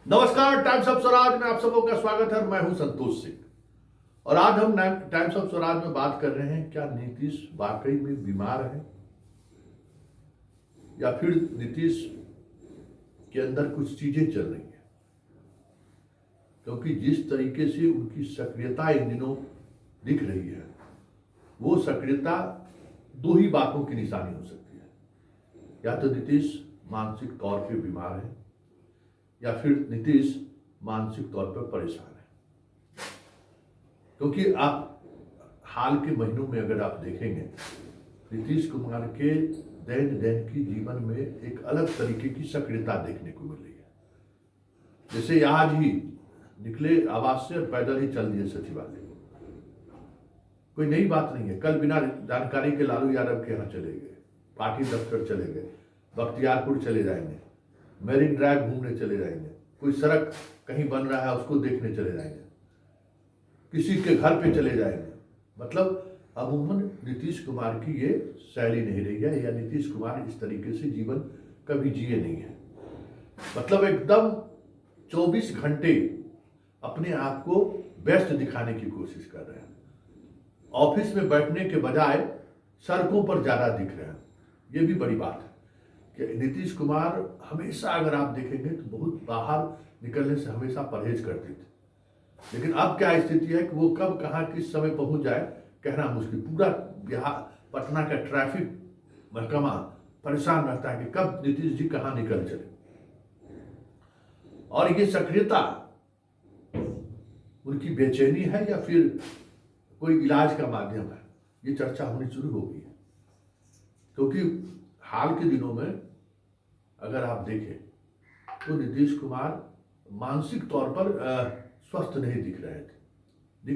नमस्कार, times of Swaraj में आप सबों का स्वागत है। मैं हूं संतोष सिंह और आज हम टाइम्स ऑफ स्वराज में बात कर रहे हैं, क्या नीतीश वाकई में बीमार है या फिर नीतीश के अंदर कुछ चीजें चल रही हैं। क्योंकि जिस तरीके से उनकी सक्रियता इन दिनों दिख रही है, वो सक्रियता दो ही बातों की निशानी हो सकती है। या तो नीतीश मानसिक तौर पे बीमार है या फिर नीतीश मानसिक तौर पर परेशान है। क्योंकि आप हाल के महीनों में अगर आप देखेंगे, नीतीश कुमार के दैनिक की जीवन में एक अलग तरीके की सक्रियता देखने को मिल रही है। जैसे आज ही निकले आवास से और पैदल ही चल दिए सचिवालय। कोई नई बात नहीं है। कल बिना जानकारी के लालू यादव के यहाँ चले गए, पार्टी दफ्तर चले गए, बख्तियारपुर चले जाएंगे, मेरिन ड्राइव घूमने चले जाएंगे, कोई सड़क कहीं बन रहा है उसको देखने चले जाएंगे, किसी के घर पे चले जाएंगे। मतलब अमूमन नीतीश कुमार की ये शैली नहीं रही है, या नीतीश कुमार इस तरीके से जीवन कभी जिए नहीं है। मतलब एकदम 24 घंटे अपने आप को व्यस्त दिखाने की कोशिश कर रहे हैं। ऑफिस में बैठने के बजाय सड़कों पर ज्यादा दिख रहे हैं। ये भी बड़ी बात है कि नीतीश कुमार हमेशा अगर आप देखेंगे तो बहुत बाहर निकलने से हमेशा परहेज करते थे। लेकिन अब क्या स्थिति है कि वो कब कहाँ किस समय पहुंच जाए कहना मुश्किल। पूरा बिहार पटना का ट्रैफिक महकमा परेशान रहता है कि कब नीतीश जी कहाँ निकल चले। और ये सक्रियता उनकी बेचैनी है या फिर कोई इलाज का माध्यम है, ये चर्चा होनी शुरू हो गई है। क्योंकि हाल के दिनों में अगर आप देखें तो नीतीश कुमार मानसिक तौर पर स्वस्थ नहीं दिख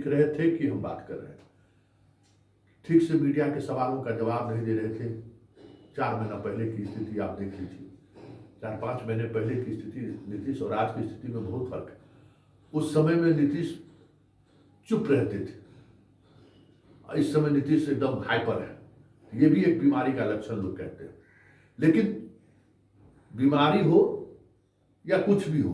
रहे थे कि हम बात कर रहे हैं। ठीक से मीडिया के सवालों का जवाब नहीं दे रहे थे। 4 महीना पहले की स्थिति आप देख लीजिए, 4-5 महीने पहले की स्थिति नीतीश और आज की स्थिति में बहुत फर्क है। उस समय में नीतीश चुप रहते थे, इस समय नीतीश एकदम हाइपर है। ये भी एक बीमारी का लक्षण लोग कहते हैं। लेकिन बीमारी हो या कुछ भी हो,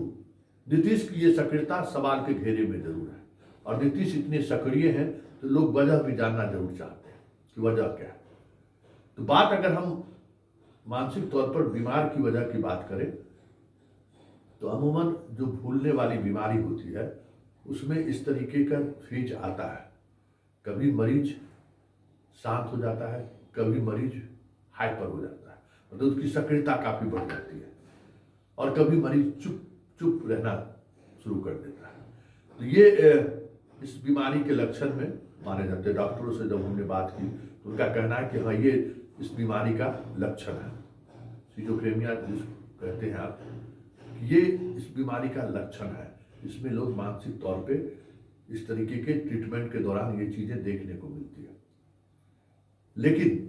नीतीश की ये सक्रियता सवाल के घेरे में जरूर है। और नीतीश इतने सक्रिय हैं तो लोग वजह भी जानना जरूर चाहते हैं कि वजह क्या है। तो बात अगर हम मानसिक तौर पर बीमार की वजह की बात करें तो अमूमन जो भूलने वाली बीमारी होती है उसमें इस तरीके का फेज आता है। कभी मरीज शांत हो जाता है, कभी मरीज हाइपर हो जाता है, मतलब उसकी सक्रियता काफी बढ़ जाती है। और कभी मरीज चुप रहना शुरू कर देता है। तो ये इस बीमारी के लक्षण में माने जाते हैं। डॉक्टरों से जब हमने बात की तो उनका कहना है कि हाँ, ये इस बीमारी का लक्षण है। सिजोफ्रेनिया जिसको कहते हैं आप, ये इस बीमारी का लक्षण है। इसमें लोग मानसिक तौर पे इस तरीके के ट्रीटमेंट के दौरान ये चीजें देखने को मिलती है। लेकिन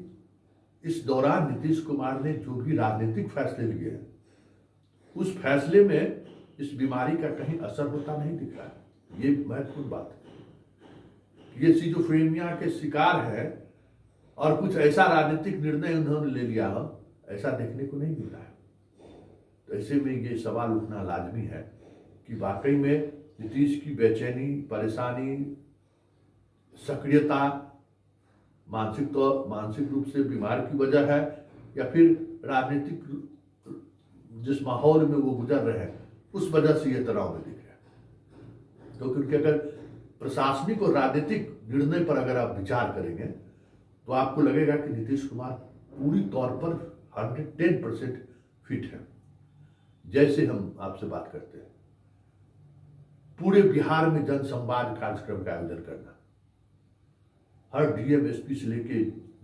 इस दौरान नीतीश कुमार ने जो भी राजनीतिक फैसले लिए हैं, उस फैसले में इस बीमारी का कहीं असर होता नहीं दिख रहा है। ये महत्वपूर्ण बात है। ये सिजोफ्रेनिया के शिकार है और कुछ ऐसा राजनीतिक निर्णय उन्होंने ले लिया हो, ऐसा देखने को नहीं मिल रहा है। तो ऐसे में ये सवाल उठना लाजमी है कि वाकई में नीतीश की बेचैनी, परेशानी, सक्रियता मानसिक रूप से बीमार की वजह है या फिर राजनीतिक जिस माहौल में वो गुजर रहे हैं उस वजह से ये तनाव में दिख रहा है। तो क्योंकि अगर प्रशासनिक और राजनीतिक निर्णय पर अगर आप विचार करेंगे तो आपको लगेगा कि नीतीश कुमार पूरी तौर पर 110% फिट है। जैसे हम आपसे बात करते हैं, पूरे बिहार में जनसंवाद कार्यक्रम का आयोजन करना, हर डीएम एसपी से लेके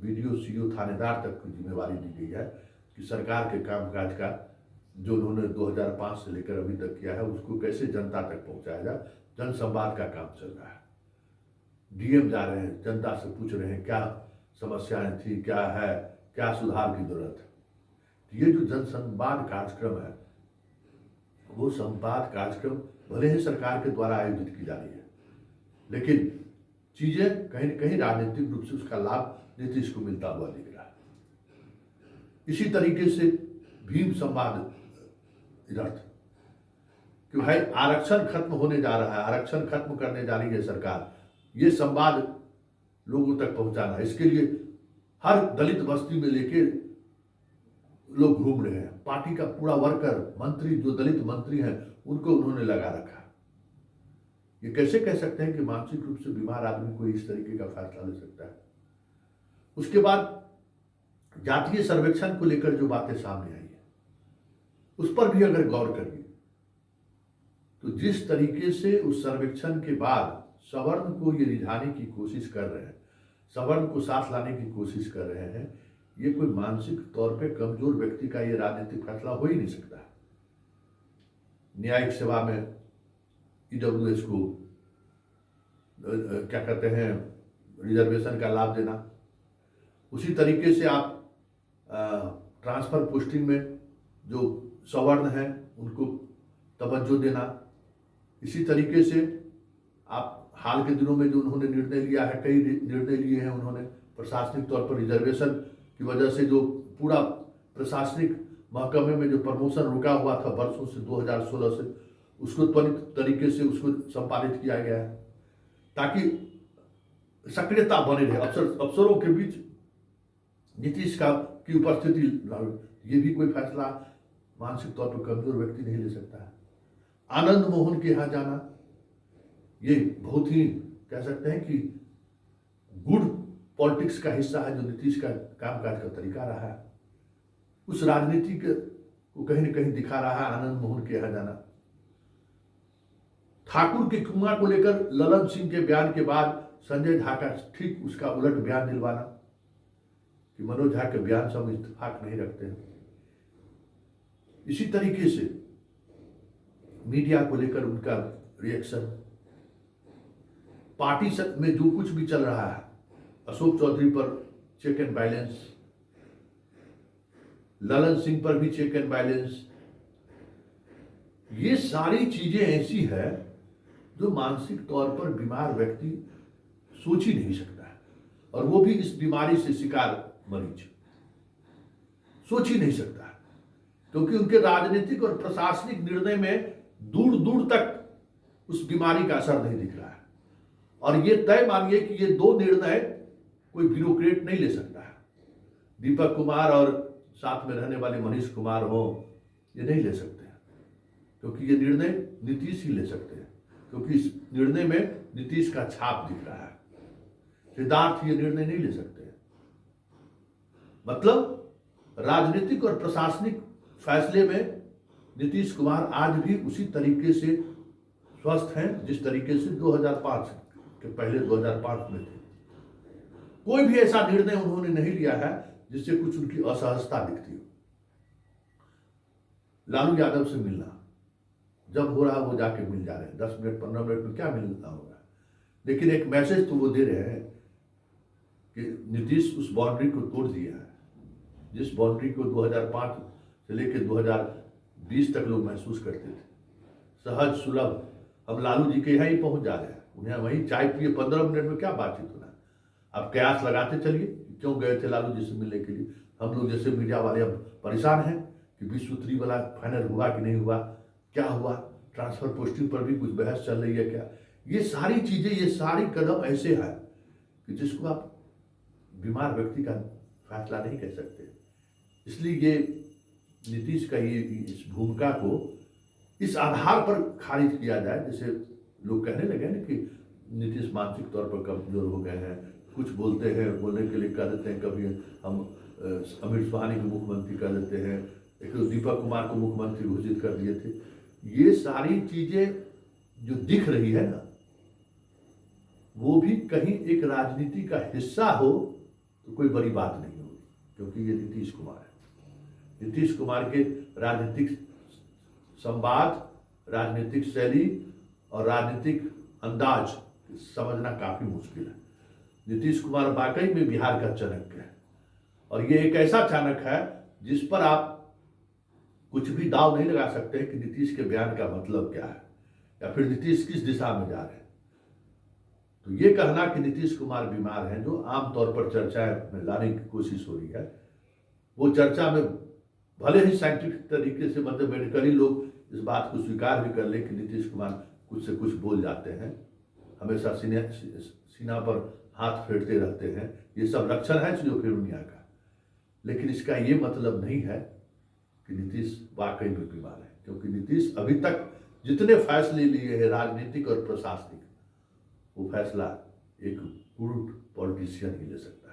वीडियो सीओ थानेदार तक की जिम्मेवारी दी गई है कि सरकार के कामकाज का जो उन्होंने 2005 से लेकर अभी तक किया है उसको कैसे जनता तक पहुंचाया जाए। जनसंवाद का काम चल रहा है। डीएम जा रहे हैं, जनता से पूछ रहे हैं क्या समस्याएं थी, क्या है, क्या सुधार की जरूरत है। ये जो जनसंवाद कार्यक्रम है, वो संवाद कार्यक्रम भले ही सरकार के द्वारा आयोजित की जा रही है, लेकिन चीजें कहीं न कहीं राजनीतिक रूप से उसका लाभ नीतीश को मिलता हुआ दिख रहा है। इसी तरीके से भीम संवाद इधर कि भाई आरक्षण खत्म होने जा रहा है, आरक्षण खत्म करने जा रही है सरकार, ये संवाद लोगों तक पहुंचाना। इसके लिए हर दलित बस्ती में लेके लोग घूम रहे हैं। पार्टी का पूरा वर्कर, मंत्री, जो दलित मंत्री हैं उनको उन्होंने लगा रखा। ये कैसे कह सकते हैं कि मानसिक रूप से बीमार आदमी कोई इस तरीके का फैसला ले सकता है? उसके बाद जातीय सर्वेक्षण को लेकर जो बातें सामने आई है उस पर भी अगर गौर करिए तो जिस तरीके से उस सर्वेक्षण के बाद सवर्ण को ये रिझाने की कोशिश कर रहे हैं, सवर्ण को साथ लाने की कोशिश कर रहे हैं, ये कोई मानसिक तौर पे कमजोर व्यक्ति का ये राजनीतिक फैसला हो ही नहीं सकता। न्यायिक सेवा में ईडब्ल्यूएस को क्या कहते हैं, रिजर्वेशन का लाभ देना, उसी तरीके से आप ट्रांसफर पोस्टिंग में जो सवर्ण हैं उनको तवज्जो देना, इसी तरीके से आप हाल के दिनों में जो उन्होंने निर्णय लिया है, कई निर्णय लिए हैं उन्होंने प्रशासनिक तौर पर, रिजर्वेशन की वजह से जो पूरा प्रशासनिक महकमे में जो प्रमोशन रुका हुआ था वर्षों से 2016 से, उसको त्वरित तरीके से उसको संपादित किया गया है ताकि सक्रियता बने रहे, अफसरों के बीच नीतीश का की उपस्थिति। ये भी कोई फैसला मानसिक तौर पर कमजोर व्यक्ति नहीं ले सकता है। आनंद मोहन के यहाँ जाना, ये बहुत ही कह सकते हैं कि गुड पॉलिटिक्स का हिस्सा है, जो नीतीश का कामकाज का तरीका रहा है, उस राजनीति को कहीं न कहीं दिखा रहा है आनंद मोहन के यहाँ जाना। ठाकुर के कुआं को लेकर ललन सिंह के बयान के बाद संजय झा का ठीक उसका उलट बयान दिलवाना कि मनोज झा के बयान से हम इत्तेफाक नहीं रखते हैं। इसी तरीके से मीडिया को लेकर उनका रिएक्शन, पार्टी में जो कुछ भी चल रहा है, अशोक चौधरी पर check and balance, Lalan Singh पर भी चेक एंड बैलेंस, ये सारी चीजें ऐसी है जो मानसिक तौर पर बीमार व्यक्ति सोच ही नहीं सकता है, और वो भी इस बीमारी से शिकार मरीज सोच ही नहीं सकता है, क्योंकि उनके राजनीतिक और प्रशासनिक निर्णय में दूर दूर तक उस बीमारी का असर नहीं दिख रहा है। और ये तय मानिए कि ये दो निर्णय कोई ब्यूरोक्रेट नहीं ले सकता है, दीपक कुमार और साथ में रहने वाले मनीष कुमार हो, ये नहीं ले सकते हैं, क्योंकि ये निर्णय नीतीश ही ले सकते हैं, क्योंकि इस निर्णय में नीतीश का छाप दिख रहा है। सिद्धार्थ ये निर्णय नहीं ले सकते हैं। मतलब राजनीतिक और प्रशासनिक फैसले में नीतीश कुमार आज भी उसी तरीके से स्वस्थ हैं जिस तरीके से 2005 के पहले 2005 में थे। कोई भी ऐसा निर्णय उन्होंने नहीं लिया है जिससे कुछ उनकी असहजता दिखती हो। लालू यादव से मिलना जब हो रहा है वो जाके मिल जा रहे हैं, 10 मिनट 15 मिनट में क्या मिलना होगा, लेकिन एक मैसेज तो वो दे रहे हैं कि नीतीश उस बाउंड्री को तोड़ दिया है, जिस बाउंड्री को 2005 से लेकर 2020 तक लोग महसूस करते थे, सहज सुलभ। हम लालू जी के यहाँ ही पहुंच जा रहे हैं, उन्हें वहीं चाय पिए 15 मिनट में क्या बातचीत होना। अब कयास लगाते चलिए क्यों गए थे लालू जी से मिलने के लिए। हम लोग जैसे मीडिया वाले अब परेशान हैं कि विश्व सूत्री वाला फाइनल हुआ कि नहीं हुआ, क्या हुआ, ट्रांसफर पोस्टिंग पर भी कुछ बहस चल रही है क्या। ये सारी चीजें, ये सारी कदम ऐसे हैं कि जिसको आप बीमार व्यक्ति का फैसला नहीं कह सकते। इसलिए ये नीतीश का ये इस भूमिका को इस आधार पर खारिज किया जाए, जैसे लोग कहने लगे ना कि नीतीश मानसिक तौर पर कमजोर हो गए हैं, कुछ बोलते हैं, बोलने के लिए कह देते हैं, कभी हम अमित सुहानी को मुख्यमंत्री कर देते हैं, एक तो दीपक कुमार को मुख्यमंत्री घोषित कर दिए थे। ये सारी चीजें जो दिख रही है ना, वो भी कहीं एक राजनीति का हिस्सा हो तो कोई बड़ी बात नहीं होगी, क्योंकि ये नीतीश कुमार है। नीतीश कुमार के राजनीतिक संवाद, राजनीतिक शैली और राजनीतिक अंदाज समझना काफी मुश्किल है। नीतीश कुमार वाकई में बिहार का चाणक्य है, और ये एक ऐसा चाणक्य है जिस पर आप कुछ भी दाव नहीं लगा सकते कि नीतीश के बयान का मतलब क्या है या फिर नीतीश किस दिशा में जा रहे हैं। तो ये कहना कि नीतीश कुमार बीमार हैं, जो आमतौर पर चर्चा में लाने की कोशिश हो रही है, वो चर्चा में भले ही साइंटिफिक तरीके से, मतलब मेडिकली लोग इस बात को स्वीकार भी कर लें कि नीतीश कुमार कुछ से कुछ बोल जाते हैं, हमेशा सीना पर हाथ फेरते रहते हैं, ये सब लक्षण है स्किज़ोफ्रेनिया का। लेकिन इसका ये मतलब नहीं है कि नीतीश वाकई में बीमार है, क्योंकि नीतीश अभी तक जितने फैसले लिए हैं राजनीतिक और प्रशासनिक, वो फैसला एक गुड पॉलिटिशियन ही ले सकता है।